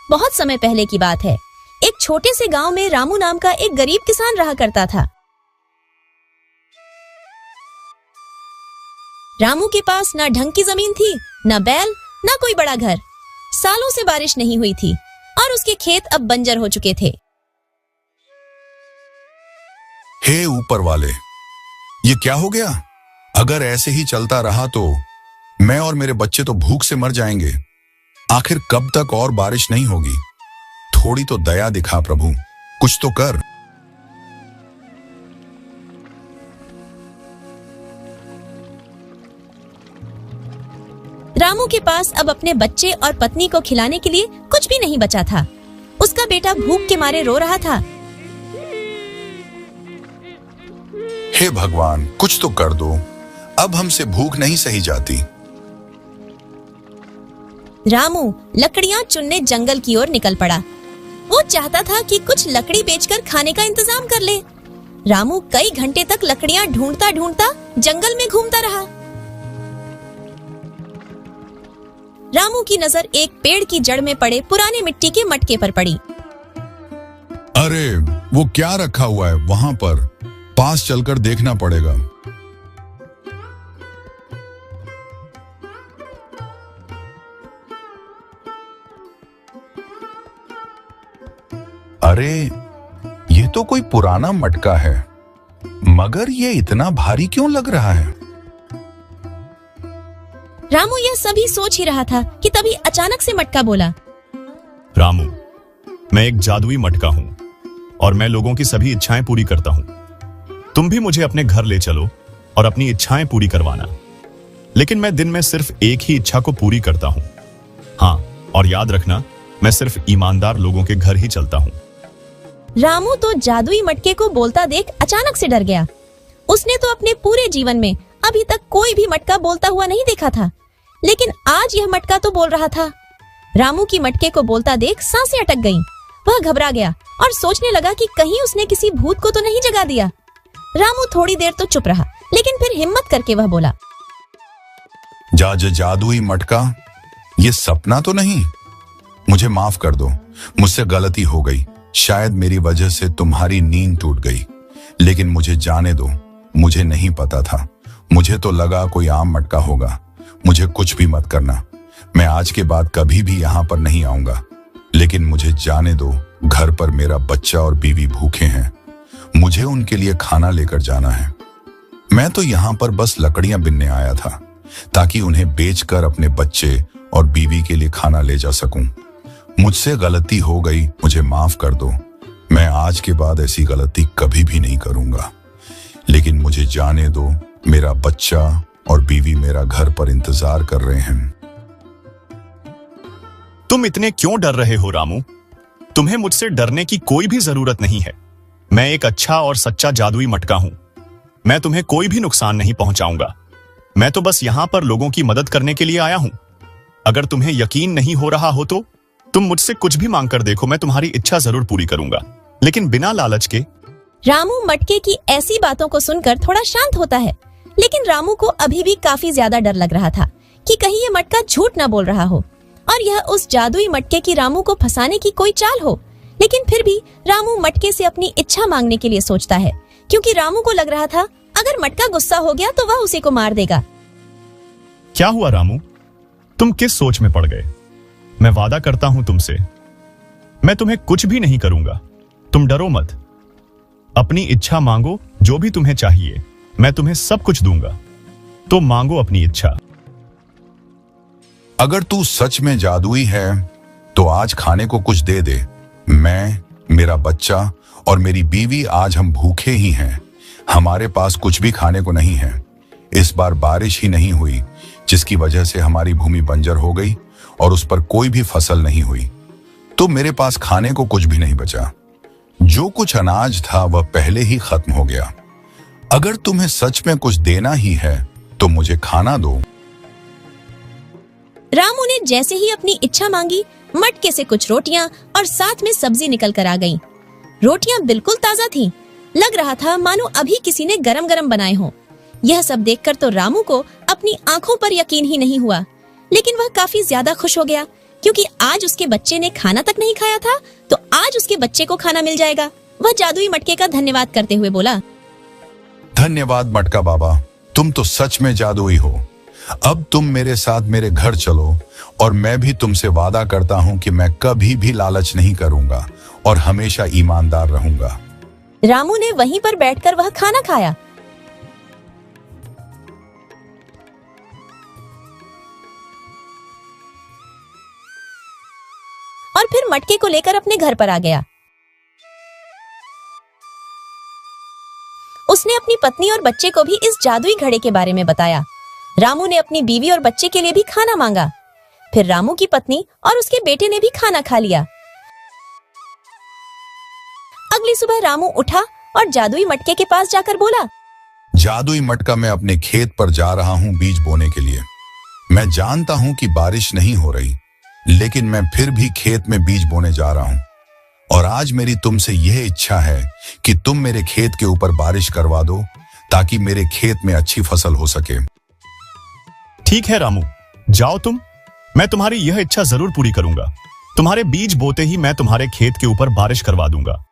बहुत समय पहले की बात है। एक छोटे से गांव में रामू नाम का एक गरीब किसान रहा करता था। रामू के पास ना ढंग की जमीन थी, ना बैल, ना कोई बड़ा घर। सालों से बारिश नहीं हुई थी और उसके खेत अब बंजर हो चुके थे। हे ऊपर वाले, ये क्या हो गया? अगर ऐसे ही चलता रहा तो मैं और मेरे बच्चे तो भूख से मर जाएंगे। आखिर कब तक और बारिश नहीं होगी? थोड़ी तो दया दिखा प्रभु, कुछ तो कर। रामू के पास अब अपने बच्चे और पत्नी को खिलाने के लिए कुछ भी नहीं बचा था। उसका बेटा भूख के मारे रो रहा था। हे भगवान, कुछ तो कर दो, अब हमसे भूख नहीं सही जाती। रामू लकड़ियां चुनने जंगल की ओर निकल पड़ा। वो चाहता था कि कुछ लकड़ी बेचकर खाने का इंतजाम कर ले। रामू कई घंटे तक लकड़ियां ढूंढता ढूंढता जंगल में घूमता रहा। रामू की नजर एक पेड़ की जड़ में पड़े पुराने मिट्टी के मटके पर पड़ी। अरे, वो क्या रखा हुआ है वहां पर? पास चलकर देखना पड़ेगा। अरे, ये तो कोई पुराना मटका है, मगर ये इतना भारी क्यों लग रहा है? रामू यह सभी सोच ही रहा था कि तभी अचानक से मटका बोला। रामू, मैं एक जादुई मटका हूं और मैं लोगों की सभी इच्छाएं पूरी करता हूं। तुम भी मुझे अपने घर ले चलो और अपनी इच्छाएं पूरी करवाना। लेकिन मैं दिन में सिर्फ एक ही इच्छा को पूरी करता हूं। हाँ, और याद रखना, मैं सिर्फ ईमानदार लोगों के घर ही चलता हूं। रामू तो जादुई मटके को बोलता देख अचानक से डर गया। उसने तो अपने पूरे जीवन में अभी तक कोई भी मटका बोलता हुआ नहीं देखा था, लेकिन आज यह मटका तो बोल रहा था। रामू की मटके को बोलता देख सांसें अटक गईं। वह घबरा गया और सोचने लगा कि कहीं उसने किसी भूत को तो नहीं जगा दिया। रामू थोड़ी देर तो चुप रहा, लेकिन फिर हिम्मत करके वह बोला, जादुई मटका, ये सपना तो नहीं? मुझे माफ कर दो, मुझसे गलती हो गई। शायद मेरी वजह से तुम्हारी नींद टूट गई, लेकिन मुझे जाने दो, मुझे नहीं पता था। मुझे तो लगा कोई आम मटका होगा। मुझे कुछ भी मत करना, मैं आज के बाद कभी भी यहाँ पर नहीं आऊंगा। लेकिन मुझे जाने दो, घर पर मेरा बच्चा और बीवी भूखे हैं। मुझे उनके लिए खाना लेकर जाना है। मैं तो यहाँ पर बस लकड़ियां बिनने आया था, ताकि उन्हें बेचकर अपने बच्चे और बीवी के लिए खाना ले जा सकूं। मुझसे गलती हो गई, मुझे माफ कर दो। मैं आज के बाद ऐसी गलती कभी भी नहीं करूंगा। लेकिन मुझे जाने दो, मेरा बच्चा और बीवी मेरा घर पर इंतजार कर रहे हैं। तुम इतने क्यों डर रहे हो रामू? तुम्हें मुझसे डरने की कोई भी जरूरत नहीं है। मैं एक अच्छा और सच्चा जादुई मटका हूं। मैं तुम्हें कोई भी नुकसान नहीं पहुंचाऊंगा। मैं तो बस यहां पर लोगों की मदद करने के लिए आया हूं। अगर तुम्हें यकीन नहीं हो रहा हो तो तुम मुझसे कुछ भी मांग कर देखो, मैं तुम्हारी इच्छा जरूर पूरी करूंगा, लेकिन बिना लालच के। रामू मटके की ऐसी बातों को सुनकर थोड़ा शांत होता है, लेकिन रामू को अभी भी काफी ज्यादा डर लग रहा था कि कहीं ये मटका झूठ ना बोल रहा हो और यह उस जादुई मटके की रामू को फंसाने की कोई चाल हो। लेकिन फिर भी रामू मटके से अपनी इच्छा मांगने के लिए सोचता है, क्योंकि रामू को लग रहा था अगर मटका गुस्सा हो गया तो वह उसे को मार देगा। क्या हुआ रामू? तुम किस सोच में पड़ गए? मैं वादा करता हूं तुमसे, मैं तुम्हें कुछ भी नहीं करूंगा। तुम डरो मत। अपनी इच्छा मांगो, जो भी तुम्हें चाहिए मैं तुम्हें सब कुछ दूंगा। तो मांगो अपनी इच्छा। अगर तू सच में जादुई है तो आज खाने को कुछ दे दे। मैं, मेरा बच्चा और मेरी बीवी आज हम भूखे ही हैं। हमारे पास कुछ भी खाने को नहीं है। इस बार बारिश ही नहीं हुई, जिसकी वजह से हमारी भूमि बंजर हो गई और उस पर कोई भी फसल नहीं हुई। तो मेरे पास खाने को कुछ भी नहीं बचा। जो कुछ अनाज था वह पहले ही खत्म हो गया। अगर तुम्हें सच में कुछ देना ही है तो मुझे खाना दो। रामू ने जैसे ही अपनी इच्छा मांगी, मटके से कुछ रोटियां और साथ में सब्जी निकल कर आ गईं। रोटियां बिल्कुल ताजा थीं। लग रहा था मानो अभी किसी ने गरम गरम बनाए हों। यह सब देखकर तो रामू को अपनी आंखों पर यकीन ही नहीं हुआ, लेकिन वह काफी ज्यादा खुश हो गया, क्योंकि आज उसके बच्चे ने खाना तक नहीं खाया था, तो आज उसके बच्चे को खाना मिल जाएगा। वह जादुई मटके का धन्यवाद करते हुए बोला, धन्यवाद मटका बाबा, तुम तो सच में जादुई हो। अब तुम मेरे साथ मेरे घर चलो और मैं भी तुमसे वादा करता हूँ कि मैं कभी भी लालच नहीं करूंगा और हमेशा ईमानदार रहूंगा। रामू ने वहीं पर बैठकर वह खाना खाया। और फिर मटके को लेकर अपने घर पर आ गया। उसने अपनी पत्नी और बच्चे को भी इस जादुई घड़े के बारे में बताया। रामू ने अपनी बीवी और बच्चे के लिए भी खाना मांगा। फिर रामू की पत्नी और उसके बेटे ने भी खाना खा लिया। अगली सुबह रामू उठा और जादुई मटके के पास जाकर बोला, जादुई मटका, मैं अपने खेत पर जा रहा हूँ बीज बोने के लिए। मैं जानता हूँ कि बारिश नहीं हो रही, लेकिन मैं फिर भी खेत में बीज बोने जा रहा हूँ। और आज मेरी तुमसे यह इच्छा है कि तुम मेरे खेत के ऊपर बारिश करवा दो ताकि मेरे खेत में अच्छी फसल हो सके। ठीक है रामू, जाओ तुम। मैं तुम्हारी यह इच्छा जरूर पूरी करूंगा। तुम्हारे बीज बोते ही मैं तुम्हारे खेत के ऊपर बारिश करवा दूंगा।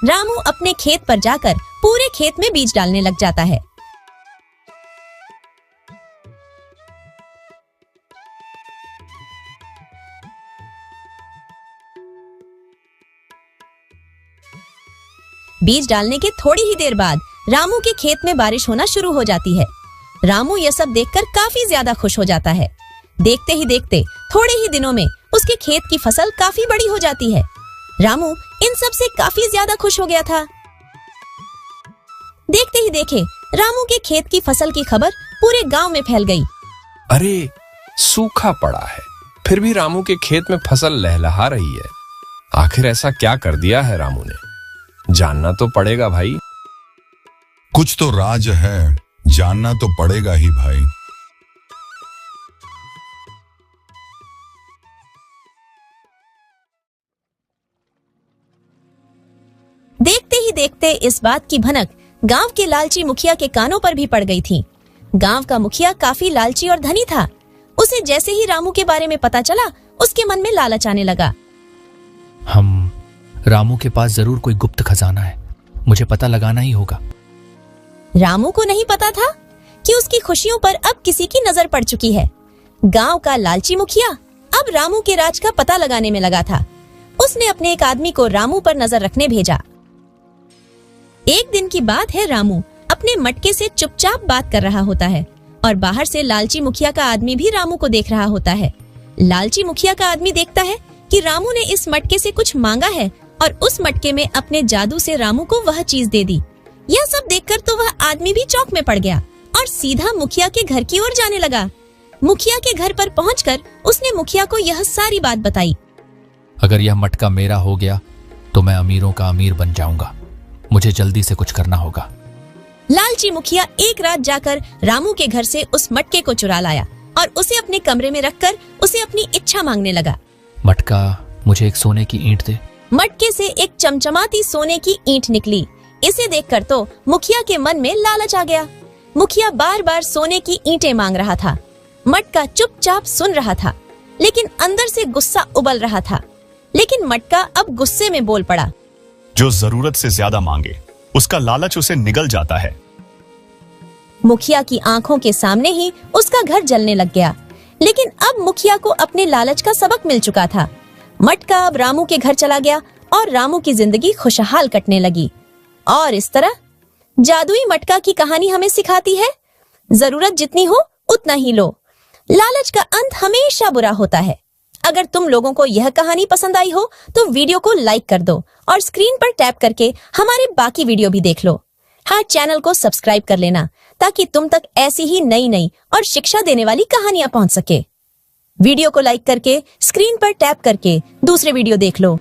रामू अपने खेत पर जाकर पूरे खेत में बीज डालने लग जाता है। बीज डालने के थोड़ी ही देर बाद रामू के खेत में बारिश होना शुरू हो जाती है। रामू यह सब देखकर काफी ज्यादा खुश हो जाता है। देखते ही देखते थोड़े ही दिनों में उसके खेत की फसल काफी बड़ी हो जाती है। रामू इन सब से काफी ज्यादा खुश हो गया था। देखते ही देखे रामू के खेत की फसल की खबर पूरे गांव में फैल गई। अरे, सूखा पड़ा है, फिर भी रामू के खेत में फसल लहलहा रही है। आखिर ऐसा क्या कर दिया है रामू ने? जानना तो पड़ेगा भाई। कुछ तो राज है, जानना तो पड़ेगा ही भाई। देखते ही देखते इस बात की भनक गांव के लालची मुखिया के कानों पर भी पड़ गई थी। गांव का मुखिया काफी लालची और धनी था। उसे जैसे ही रामू के बारे में पता चला, उसके मन में लालच आने लगा। रामू के पास जरूर कोई गुप्त खजाना है, मुझे पता लगाना ही होगा। रामू को नहीं पता था कि उसकी खुशियों पर अब किसी की नजर पड़ चुकी है। गांव का लालची मुखिया अब रामू के राज का पता लगाने में लगा था। उसने अपने एक आदमी को रामू पर नजर रखने भेजा। एक दिन की बात है, रामू अपने मटके से चुपचाप बात कर रहा होता है और बाहर से लालची मुखिया का आदमी भी रामू को देख रहा होता है। लालची मुखिया का आदमी देखता है कि रामू ने इस मटके से कुछ मांगा है और उस मटके में अपने जादू से रामू को वह चीज दे दी। यह सब देखकर तो वह आदमी भी चौक में पड़ गया और सीधा मुखिया के घर की ओर जाने लगा। मुखिया के घर पर पहुंचकर उसने मुखिया को यह सारी बात बताई। अगर यह मटका मेरा हो गया तो मैं अमीरों का अमीर बन जाऊंगा। मुझे जल्दी से कुछ करना होगा। लालची मुखिया एक रात जाकर रामू के घर से उस मटके को चुरा लाया और उसे अपने कमरे में रखकर उसे अपनी इच्छा मांगने लगा। मटका, मुझे एक सोने की ईंट दे। मटके से एक चमचमाती सोने की ईंट निकली। इसे देखकर तो मुखिया के मन में लालच आ गया। मुखिया बार बार सोने की ईंटें मांग रहा था। मटका चुपचाप सुन रहा था, लेकिन अंदर से गुस्सा उबल रहा था। लेकिन मटका अब गुस्से में बोल पड़ा। जो जरूरत से ज्यादा मांगे उसका लालच उसे निगल जाता है। मुखिया की आंखों के सामने ही उसका घर जलने लग गया। लेकिन अब मुखिया को अपने लालच का सबक मिल चुका था। मटका अब रामू के घर चला गया और रामू की जिंदगी खुशहाल कटने लगी। और इस तरह जादुई मटका की कहानी हमें सिखाती है, जरूरत जितनी हो उतना ही लो। लालच का अंत हमेशा बुरा होता है। अगर तुम लोगों को यह कहानी पसंद आई हो तो वीडियो को लाइक कर दो और स्क्रीन पर टैप करके हमारे बाकी वीडियो भी देख लो। हाँ, चैनल को सब्सक्राइब कर लेना ताकि तुम तक ऐसी ही नई और शिक्षा देने वाली कहानियां पहुंच सके। वीडियो को लाइक करके स्क्रीन पर टैप करके दूसरे वीडियो देख लो।